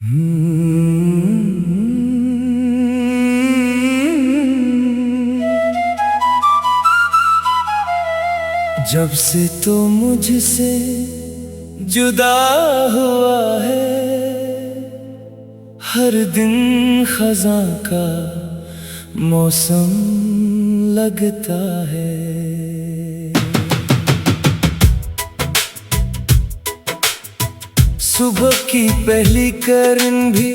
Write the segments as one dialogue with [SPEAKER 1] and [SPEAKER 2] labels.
[SPEAKER 1] जब से तो मुझसे जुदा हुआ है, हर दिन खज़ां का मौसम लगता है। सुबह की पहली किरण भी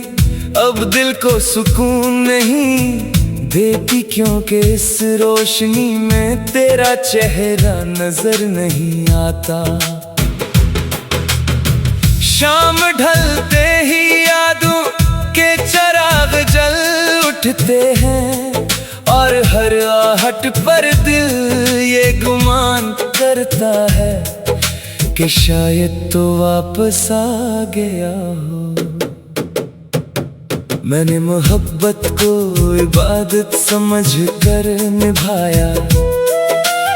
[SPEAKER 1] अब दिल को सुकून नहीं देती, क्योंकि इस रोशनी में तेरा चेहरा नजर नहीं आता। शाम ढलते ही यादों के चिराग जल उठते हैं, और हर आहट पर दिल ये गुमान करता है कि शायद तो वापस आ गया हो। मैंने मोहब्बत को इबादत समझ कर निभाया,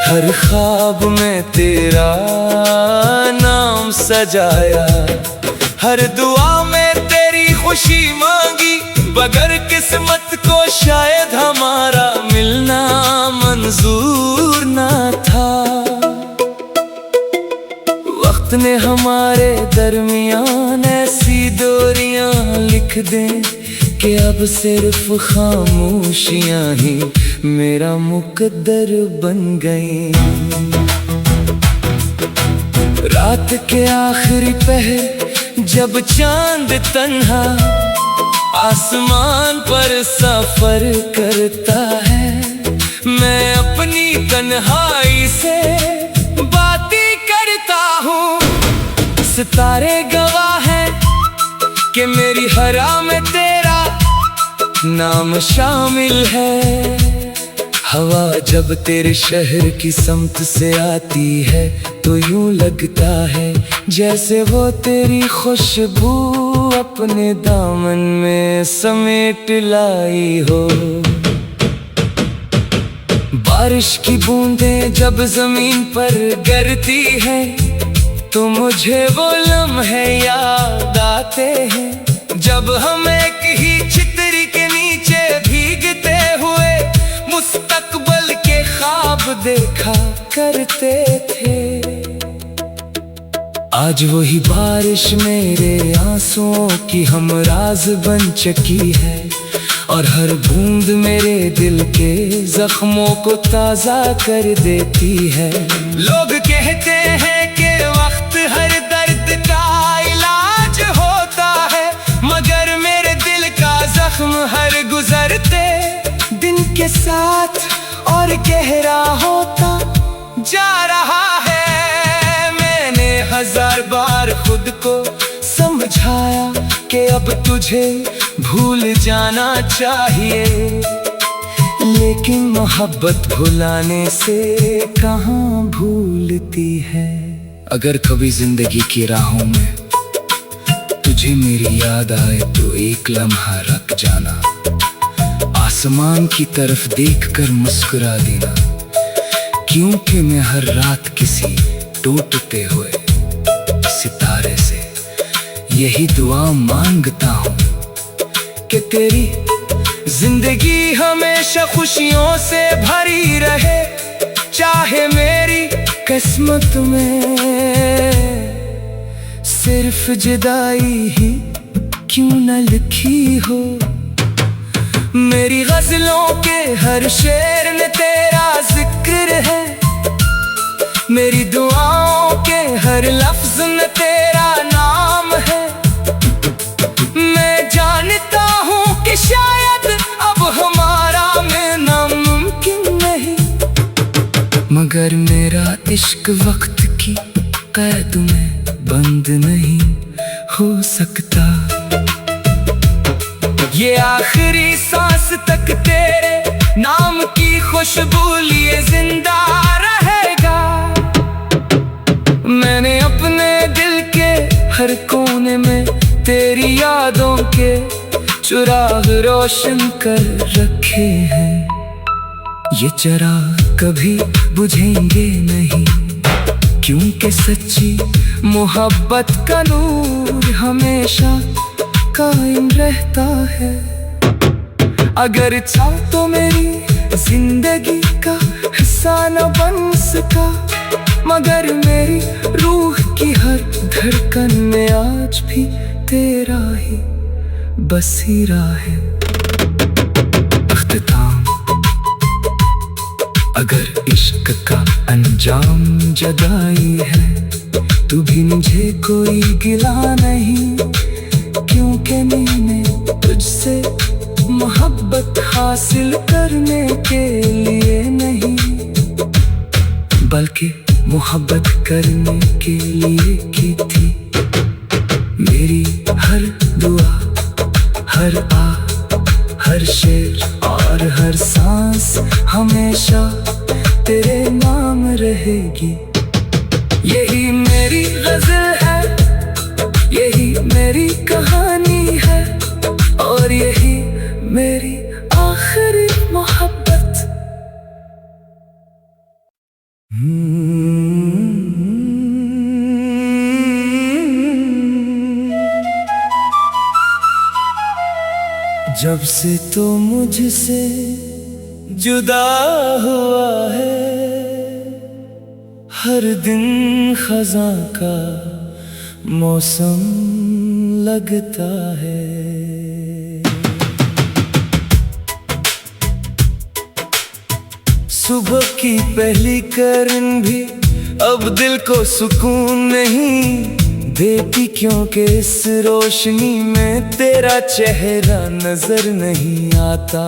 [SPEAKER 1] हर ख्वाब में तेरा नाम सजाया, हर दुआ में तेरी खुशी मांगी, बगैर किस्मत को शायद हमारा मिलना मंजूर ना था। वक्त ने हमारे दरमियान ऐसी दूरियां लिख दे कि अब सिर्फ खामोशियां ही मेरा मुकद्दर बन गई। रात के आखिरी पहर जब चांद तन्हा आसमान पर सफर करता है, मैं अपनी तन्हाई से बातें करता हूँ। सितारे गवाह हैं कि मेरी हरा में तेरा नाम शामिल है। हवा जब तेरे शहर की समत से आती है तो यूं लगता है जैसे वो तेरी खुशबू अपने दामन में समेट लाई हो। बारिश की बूंदें जब जमीन पर गिरती है तो मुझे वो लम्हे याद आते हैं जब हम एक ही छतरी के नीचे भीगते हुए मुस्तकबल के ख्वाब देखा करते थे। आज वही बारिश मेरे आंसुओं की हमराज बन चुकी है, और हर बूंद मेरे दिल के जख्मों को ताजा कर देती है। लोग कहते हैं कि वक्त हर दर्द का इलाज होता है, मगर मेरे दिल का जख्म हर गुजरते दिन के साथ और गहरा होता जा रहा है। मैंने हजार बार खुद को समझाया कि अब तुझे भूल जाना चाहिए, लेकिन मोहब्बत भुलाने से कहाँ भूलती है। अगर कभी जिंदगी की राहों में तुझे मेरी याद आए तो एक लम्हा रुक जाना, आसमान की तरफ देखकर मुस्कुरा देना, क्योंकि मैं हर रात किसी टूटते हुए सितारे से यही दुआ मांगता हूँ कि तेरी जिंदगी हमेशा खुशियों से भरी रहे, चाहे मेरी किस्मत में सिर्फ जुदाई ही क्यों न लिखी हो। मेरी गजलों के हर शेर में तेरा जिक्र है, मेरी दुआओं के हर लफ्ज में तेरा नाम है। मैं जानता हूँ कि शायद अब हमारा मिलना मुमकिन नहीं, मगर मेरा इश्क वक्त की कैद में बंद नहीं हो सकता। ये आखिरी सांस तक तेरे नाम की खुशबू लिए जिंदा रहेगा। मैंने अपने दिल के हर कोने में तेरी यादों के चिराग रोशन कर रखे हैं। ये चिराग कभी बुझेंगे नहीं, क्योंकि सच्ची मोहब्बत का नूर हमेशा कायम रहता है। अगर चाह तो मेरी जिंदगी का हिस्सा न बन सका, मगर मेरी रूह की हर धड़कन में आज भी तेरा ही बसेरा है। अख्तिताम, अगर इश्क का अंजाम जुदाई है, तू भी मुझे कोई गिला नहीं, क्योंकि मैंने तुझसे मोहब्बत हासिल करने के लिए नहीं, बल्कि मोहब्बत करने के लिए की थी। मेरी हर दुआ, हर हर शेर और हर सांस हमेशा तेरे नाम रहेगी। यही मेरी गज़ल है, यही मेरी कहानी है, और यही मेरी आखिरी मोहब्बत। जब से तो मुझसे जुदा हुआ है, हर दिन खज़ां का मौसम लगता है। सुबह की पहली किरण भी अब दिल को सुकून नहीं देती, क्योंकि इस रोशनी में तेरा चेहरा नजर नहीं आता।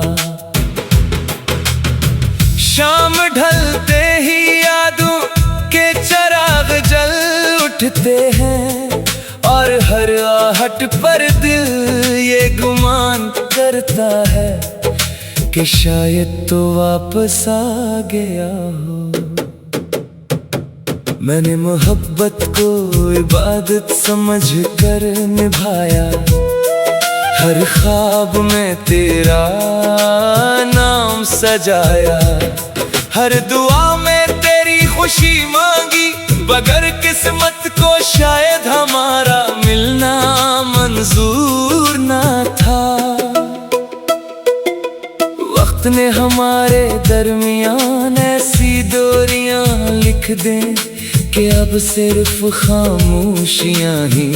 [SPEAKER 1] शाम ढलते ही यादों के चिराग जल उठते हैं, और हर आहट पर दिल ये गुमान करता है कि शायद तो वापस आ गया हो। मैंने मोहब्बत को इबादत समझ कर निभाया, हर ख्वाब में तेरा नाम सजाया, हर दुआ में तेरी खुशी मांगी, बगर किस्मत को शायद हमारा मिलना मंजूर ना था। वक्त ने हमारे दरमियान ऐसी दूरियां लिख दें कि अब सिर्फ खामोशियां ही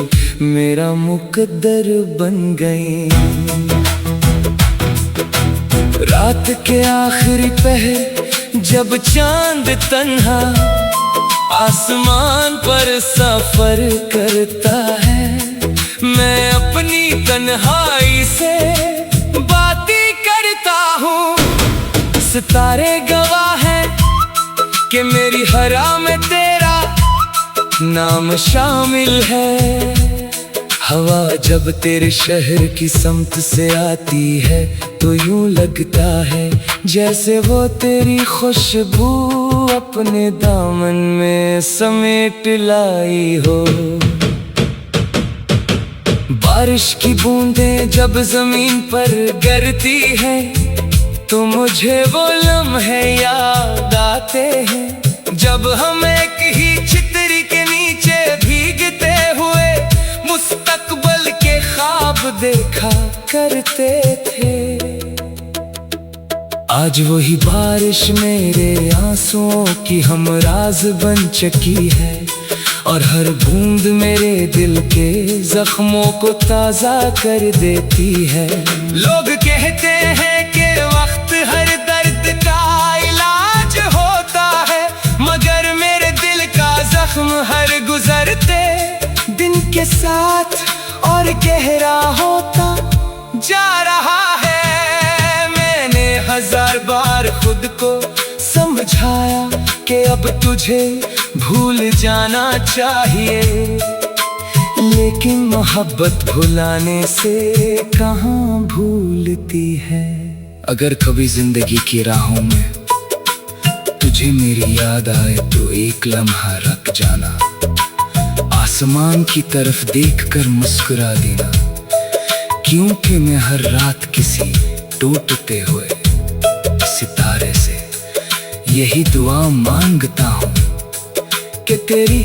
[SPEAKER 1] मेरा मुकद्दर बन गई। रात के आखिरी पहर जब चांद तन्हा आसमान पर सफर करता है, मैं अपनी तन्हाई से बातें करता हूँ। सितारे गवाह हैं कि मेरी हरा में तेरा नाम शामिल है। हवा जब तेरे शहर की समत से आती है, तो यूं लगता है जैसे वो तेरी खुशबू अपने दामन में समेट लाई हो। बारिश की बूंदें जब जमीन पर गिरती हैं, तो मुझे वो लम्हे याद आते हैं जब हम एक ही छतरी के नीचे भीगते हुए मुस्तकबल के ख्वाब देखा करते थे। आज वही बारिश मेरे आंसुओं की हमराज बन चुकी है, और हर बूंद मेरे दिल के जख्मों को ताजा कर देती है। लोग कहते हैं कि वक्त हर दर्द का इलाज होता है, मगर मेरे दिल का जख्म हर गुजरते दिन के साथ और गहरा होता जा रहा है। मैंने हजार बार खुद को समझाया कि अब तुझे भूल जाना चाहिए, लेकिन मोहब्बत भुलाने से कहाँ भूलती है। अगर कभी जिंदगी की राहों में तुझे मेरी याद आए, तो एक लम्हा रख जाना, आसमान की तरफ देखकर मुस्कुरा देना, क्योंकि मैं हर रात किसी टूटते हुए सितारे से यही दुआ मांगता हूँ कि तेरी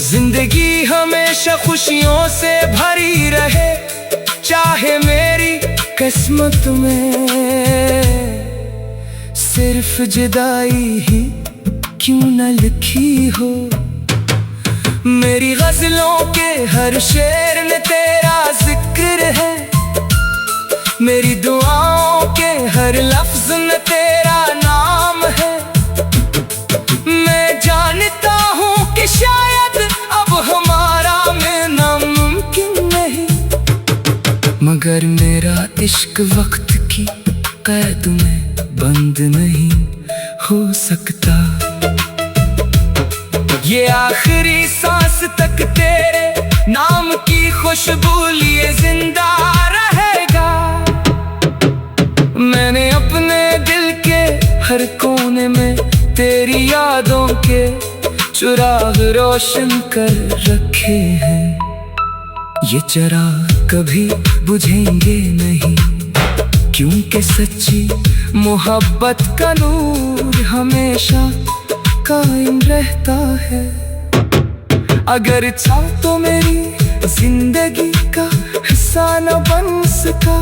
[SPEAKER 1] जिंदगी हमेशा खुशियों से भरी रहे, किस्मत में सिर्फ जुदाई ही क्यों न लिखी हो। मेरी गजलों के हर शेर में तेरा जिक्र है, मेरी दुआओं के हर लफ्ज में तेरा नाम है। मैं जानता हूँ कि शायद अब हमारा मिलना मुमकिन नहीं, मगर मेरा इश्क वक्त की कैद में बंद नहीं हो सकता। ये आखिरी सांस तक तेरे नाम की खुशबू लिए जिंदा रहेगा। मैंने अपने दिल के हर कोने में तेरी यादों के चिराग रोशन कर रखे हैं। ये चिराग कभी बुझेंगे नहीं, क्योंकि सच्ची मोहब्बत का नूर हमेशा कायम रहता है। अगर चाह तो मेरी जिंदगी का हिस्सा न बन सका,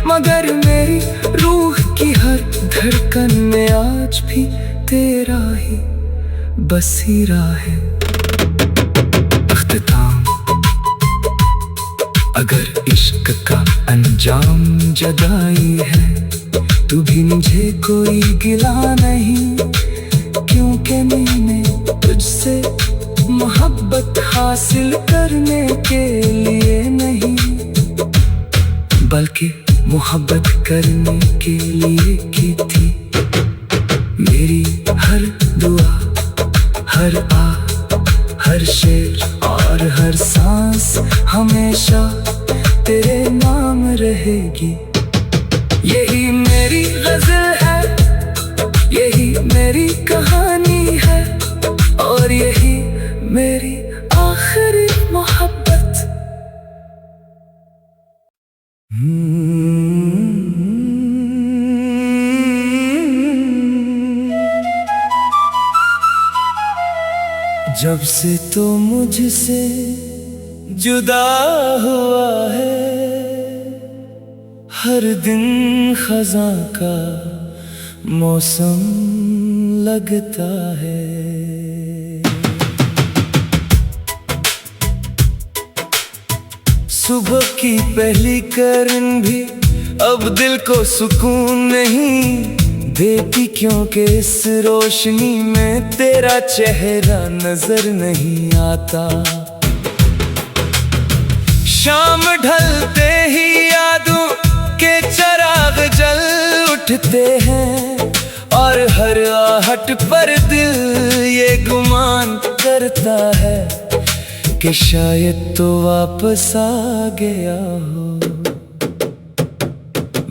[SPEAKER 1] मगर मेरी रूह की हर धड़कन में आज भी तेरा ही बसेरा है। अख्तिताम, अगर इश्क का अंजाम जुदाई है, तू भी मुझे कोई गिला नहीं, क्योंकि मैंने तुझसे मोहब्बत हासिल करने के लिए नहीं, बल्कि मोहब्बत करने के लिए की थी। मेरी हर दुआ, हर हर शेर और हर सांस हमेशा तेरे नाम रहेगी। यही मेरी गजल है, यही मेरी कहानी है, और यही मेरी आखिरी मोहब्बत। जब से तो मुझसे जुदा हुआ है, हर दिन खज़ां का मौसम लगता है। सुबह की पहली किरण भी अब दिल को सुकून नहीं देती, क्योंकि इस रोशनी में तेरा चेहरा नजर नहीं आता। शाम ढलते ही यादों के चिराग जल उठते हैं, और हर आहट पर दिल ये गुमान करता है कि शायद तो वापस आ गया हो।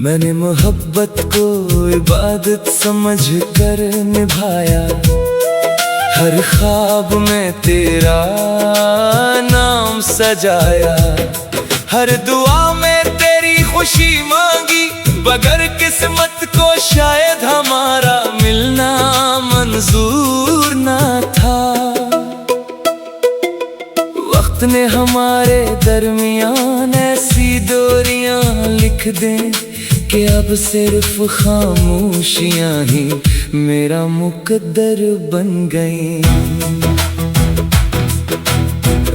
[SPEAKER 1] मैंने मोहब्बत को इबादत समझ कर निभाया, हर ख्वाब में तेरा नाम सजाया, हर दुआ में तेरी खुशी मांगी, बगर किस्मत को शायद हमारा मिलना मंजूर ना था। वक्त ने हमारे दरमियान ऐसी दूरियां लिख दें कि अब सिर्फ खामोशियां ही मेरा मुकद्दर बन गई।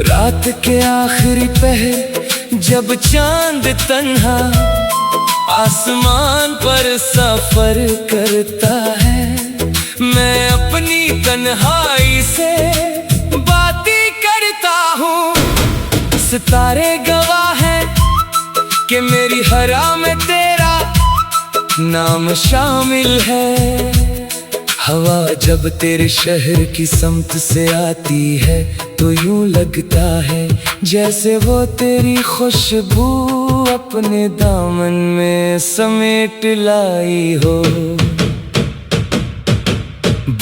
[SPEAKER 1] रात के आखिरी पहर जब चांद तन्हा आसमान पर सफर करता है, मैं अपनी तन्हाई से बातें करता हूँ। सितारे गवाह हैं कि मेरी हरा में तेरा नाम शामिल है। हवा जब तेरे शहर की समत से आती है, तो यूं लगता है जैसे वो तेरी खुशबू अपने दामन में समेट लाई हो।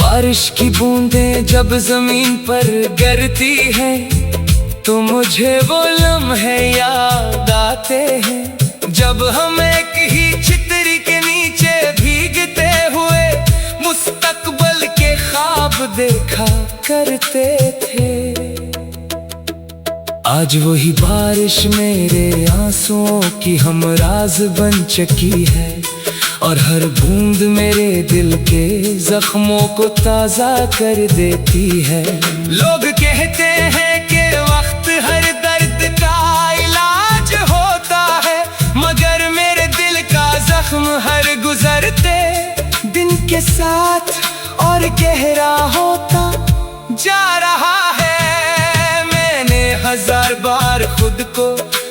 [SPEAKER 1] बारिश की बूंदें जब जमीन पर गिरती हैं, तो मुझे वो लम्हे याद आते हैं जब हम एक ही छतरी के नीचे भीगते हुए मुस्तकबल देखा करते थे। आज वही बारिश मेरे आंसुओं की हम राज बन चुकी है, और हर बूंद मेरे दिल के जख्मों को ताजा कर देती है। लोग कहते हैं कि वक्त हर दर्द का इलाज होता है, मगर मेरे दिल का जख्म हर गुजरते दिन के साथ और गहरा होता जा रहा है। मैंने 1000 बार खुद को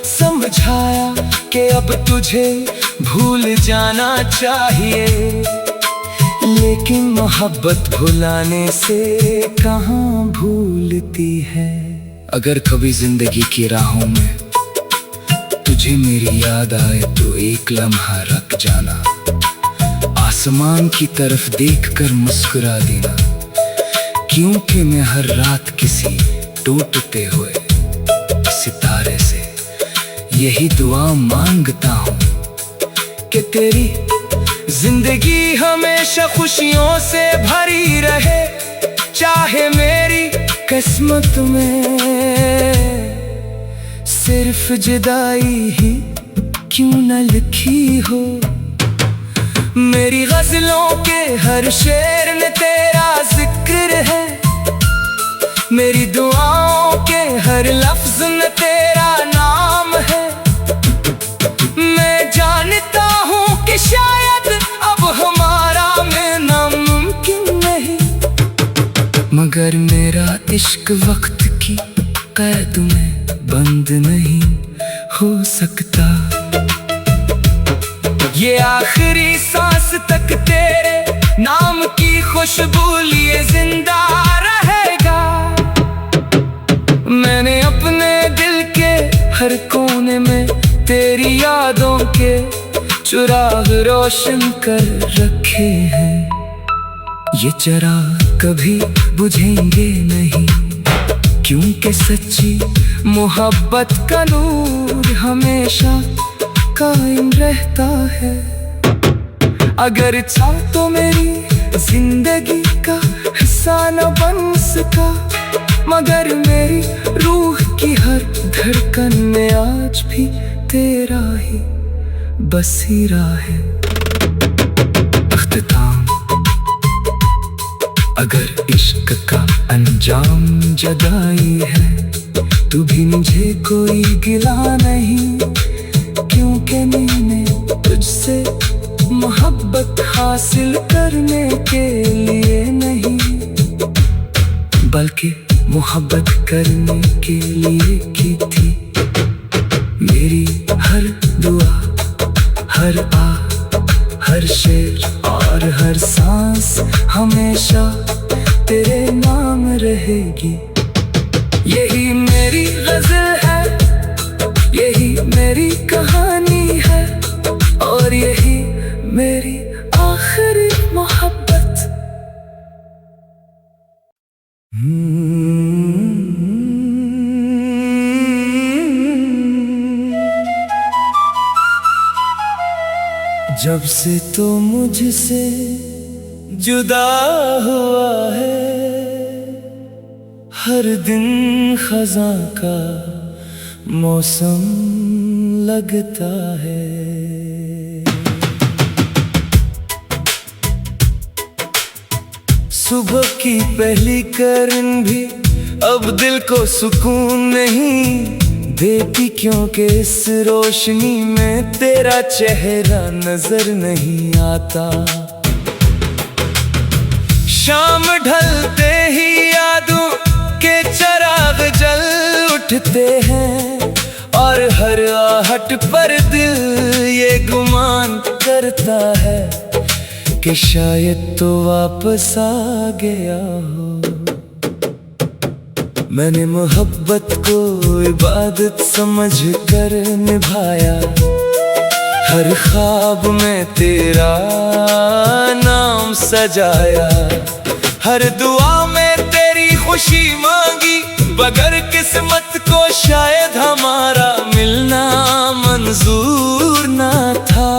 [SPEAKER 1] समझाया कि अब तुझे भूल जाना चाहिए, लेकिन मोहब्बत भुलाने से कहाँ भूलती है। अगर कभी जिंदगी की राहों में तुझे मेरी याद आए तो एक लम्हा रुक जाना, आसमान की तरफ देखकर मुस्कुरा देना, क्योंकि मैं हर रात किसी टूटते हुए सितारे से यही दुआ मांगता हूँ कि तेरी जिंदगी हमेशा खुशियों से भरी रहे, चाहे मेरी किस्मत में सिर्फ जुदाई ही क्यों न लिखी हो। मेरी गजलों के हर शेर में तेरा जिक्र है, मेरी दुआओं के हर लफ्ज में तेरा नाम है। मैं जानता हूँ कि शायद अब हमारा मिलना मुमकिन नहीं, मगर मेरा इश्क वक्त की कैद में बंद नहीं हो सकता। ये आखिरी सांस तक तेरे नाम की खुशबू लिए जिंदा रहेगा। मैंने अपने दिल के हर कोने में तेरी यादों के चिराग रोशन कर रखे हैं। ये चिराग कभी बुझेंगे नहीं, क्योंकि सच्ची मोहब्बत का नूर हमेशा कायम रहता है। अगर चाह तो मेरी जिंदगी का हिस्सा न बन सका, मगर मेरी रूह की हर धड़कन में आज भी तेरा ही बसेरा है। अख्तिताम, अगर इश्क का अंजाम जुदाई है तो भी मुझे कोई गिला नहीं, क्योंकि मैंने तुझसे मोहब्बत हासिल करने के लिए नहीं, बल्कि मोहब्बत करने के लिए की थी। मेरी हर दुआ, हर हर शेर और हर सांस हमेशा तेरे नाम रहेगी। यही मेरी गजल है, यही मेरी कहानी है, और यही मेरी आखिरी मोहब्बत। जब से तो मुझसे जुदा हुआ है, हर दिन खज़ां का मौसम लगता है। सुबह की पहली किरण भी अब दिल को सुकून नहीं देती, क्योंकि इस रोशनी में तेरा चेहरा नजर नहीं आता। शाम ढलते ही यादों के चिराग जल उठते हैं, और हर आहट पर दिल ये गुमान करता है कि शायद तो वापस आ गया हो। मैंने मोहब्बत को इबादत समझ कर निभाया, हर ख्वाब में तेरा नाम सजाया, हर दुआ में तेरी खुशी मांगी, बगैर किस्मत को शायद हमारा मिलना मंजूर ना था।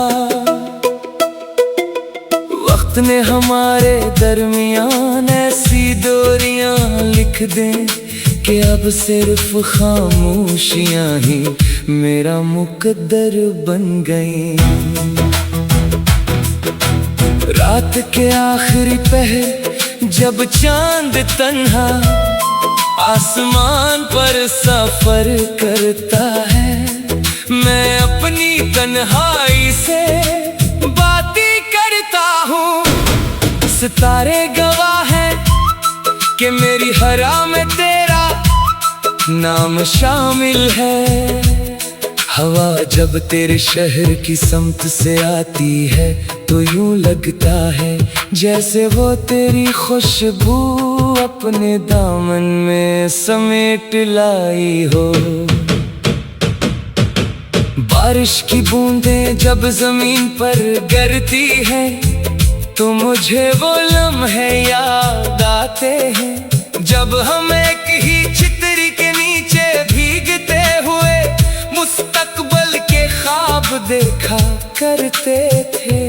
[SPEAKER 1] वक्त ने हमारे दरमियान ऐसी दूरियां लिख दें कि अब सिर्फ खामोशियां ही मेरा मुकद्दर बन गई। रात के आखिरी पहर जब चांद तन्हा आसमान पर सफर करता है, मैं अपनी तन्हाई से बातें करता हूँ। सितारे गवाह हैं कि मेरी हरा में तेरा नाम शामिल है। हवा जब तेरे शहर की समत से आती है तो यूं लगता है जैसे वो तेरी खुशबू अपने दामन में समेट लाई हो। बारिश की बूंदें जब जमीन पर गिरती हैं तो मुझे वो लम्हे याद आते हैं जब हम एक ही छतरी के नीचे भीगते हुए मुस्तकबल के ख्वाब देखा करते थे।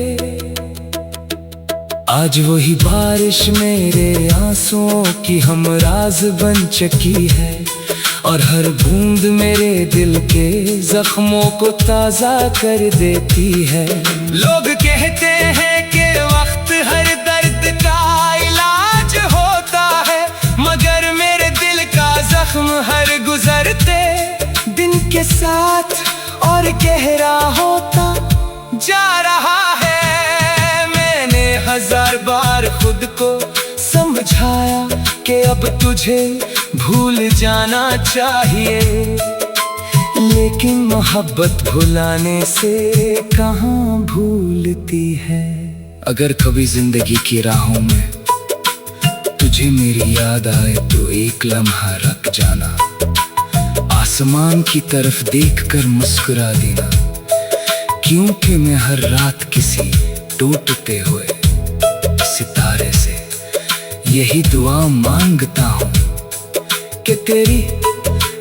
[SPEAKER 1] आज वही बारिश मेरे आंसुओं की हमराज बन चुकी है और हर बूंद मेरे दिल के जख्मों को ताजा कर देती है। लोग कहते हैं कि वक्त हर दर्द का इलाज होता है, मगर मेरे दिल का जख्म हर गुजरते दिन के साथ और गहरा होता जा रहा है। मैंने 1000 बार खुद को समझाया कि अब तुझे भूल जाना चाहिए, लेकिन मोहब्बत भुलाने से कहाँ भूलती है। अगर कभी जिंदगी की राहों में तुझे मेरी याद आए तो एक लम्हा रुक जाना, आसमान की तरफ देखकर मुस्कुरा देना, क्योंकि मैं हर रात किसी टूटते हुए सितारे से यही दुआ मांगता हूँ कि तेरी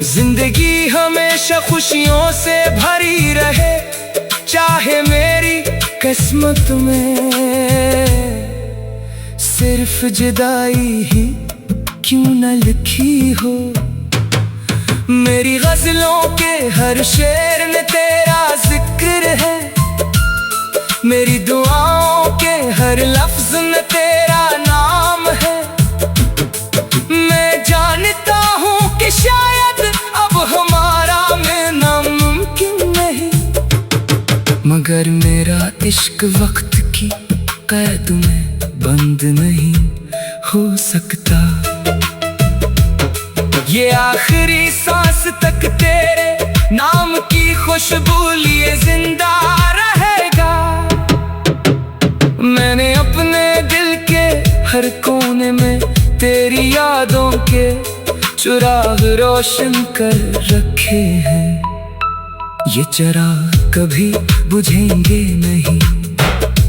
[SPEAKER 1] जिंदगी हमेशा खुशियों से भरी रहे, चाहे मेरी किस्मत में सिर्फ जुदाई ही क्यों न लिखी हो। मेरी गजलों के हर शेर में तेरा जिक्र है, मेरी दुआओं के हर लफ्ज में तेरा नाम है। मैं जानता हूँ कि शायद अब हमारा मिलना मुमकिन नहीं, मगर मेरा इश्क वक्त की कैद में बंद नहीं हो सकता। ये आखिरी सांस तक तेरे नाम की खुशबू लिए जिंदा रहेगा। मैंने अपने दिल के हर कोने में तेरी यादों के चिराग रोशन कर रखे हैं। ये चिराग कभी बुझेंगे नहीं,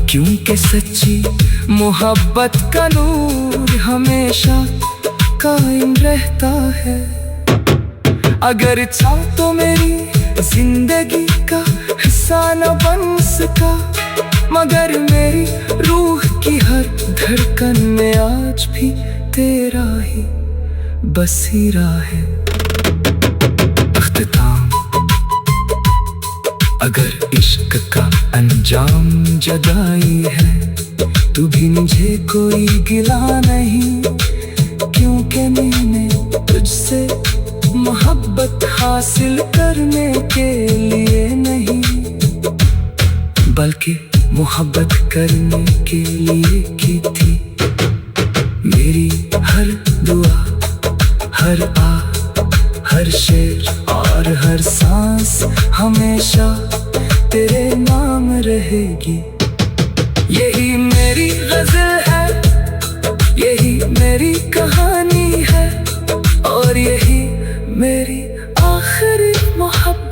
[SPEAKER 1] क्योंकि सच्ची मोहब्बत का नूर हमेशा कायम रहता है। अगर चाह तो मेरी जिंदगी का हिस्सा न बन सका, मगर मेरी रूह की हर धड़कन में आज भी तेरा ही बसेरा है। अख्तिताम, अगर इश्क का अंजाम जुदाई है तो भी मुझे कोई गिला नहीं, क्योंकि मैंने तुझसे मोहब्बत हासिल करने के लिए नहीं, बल्कि मोहब्बत करने के लिए की थी। मेरी हर दुआ, हर आ, हर शेर और हर सांस हमेशा तेरे नाम रहेगी। यही मेरी गजल है, यही मेरी कहानी है, और यही मेरी आखिरी मोहब्बत।